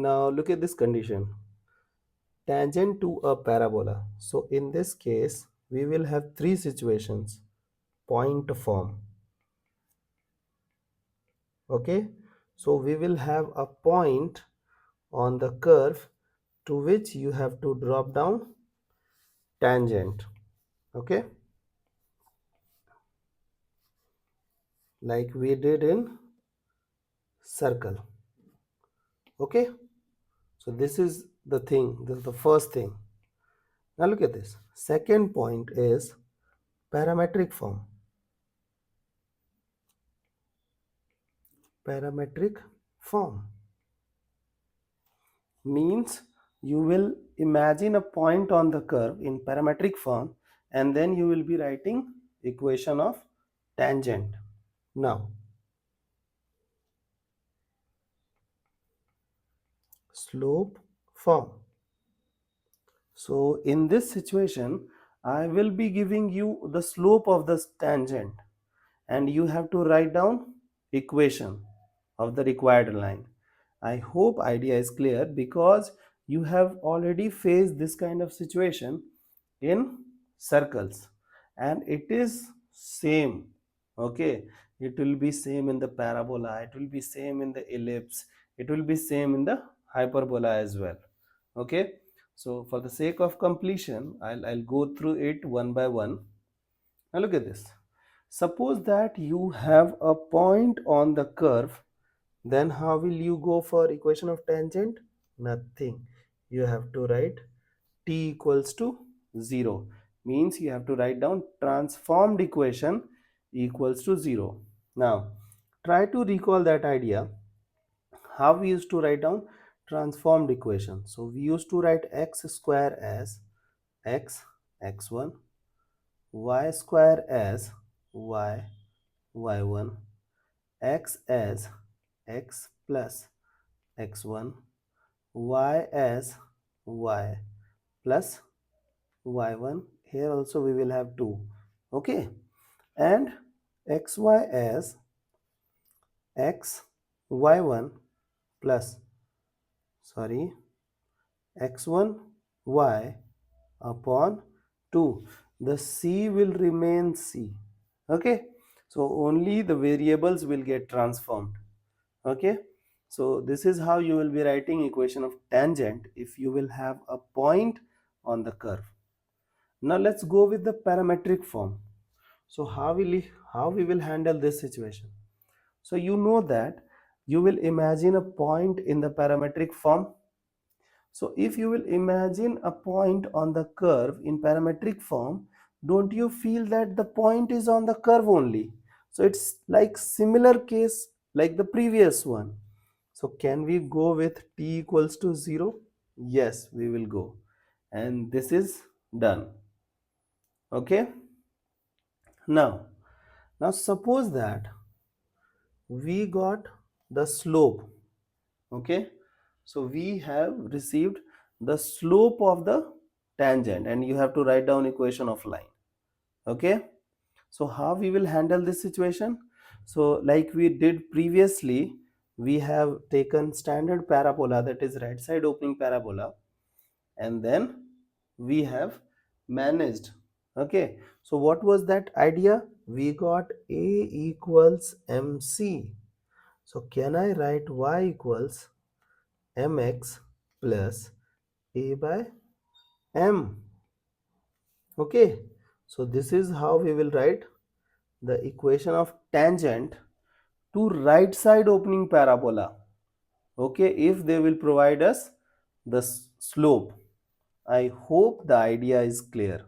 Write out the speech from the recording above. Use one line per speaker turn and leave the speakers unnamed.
Now look at this condition. Tangent to a parabola. So in this case, we will have three situations. Point form. Okay. So we will have a point on the curve to which you have to drop down tangent. Okay. Like we did in circle. Okay. So this is the thing. This is the first thing. Now look at this. Second point is parametric form. Parametric form means you will imagine a point on the curve in parametric form and then you will be writing equation of tangent. Now slope form. So in this situation I will be giving you the slope of the tangent and you have to write down equation of the required line. I hope idea is clear because you have already faced this kind of situation in circles and it is same. Okay, it will be same in the parabola, it will be same in the ellipse, it will be same in the hyperbola as well. Okay, so for the sake of completion I'll go through it one by one. Now look at this. Suppose that you have a point on the curve, then how will you go for equation of tangent? Nothing. You have to write t equals to 0. Means you have to write down transformed equation equals to 0. Now, try to recall that idea. How we used to write down transformed equation. So, we used to write x square as x, x1, y square as y, y1, x as x plus x1, y as y plus y1. Here also we will have 2. Okay, and xy as x y1 plus x1 y upon 2. The c will remain c. Okay, so only the variables will get transformed. Okay, so this is how you will be writing equation of tangent if you will have a point on the curve. Now let's go with the parametric form. So how we will handle this situation? So you know that you will imagine a point in the parametric form. So if you will imagine a point on the curve in parametric form, don't you feel that the point is on the curve only? So it's like similar case like the previous one. So can we go with t equals to 0? Yes, we will go. And this is done. Okay. Now suppose that we got the slope. Okay. So we have received the slope of the tangent and you have to write down equation of line. Okay. So how we will handle this situation? So like we did previously, we have taken standard parabola, that is right side opening parabola, and then we have managed. Okay, so what was that idea? We got a equals mc. So can I write y equals mx plus a by m? Okay, so this is how we will write the equation of tangent to right side opening parabola. Okay, if they will provide us the slope. I hope the idea is clear.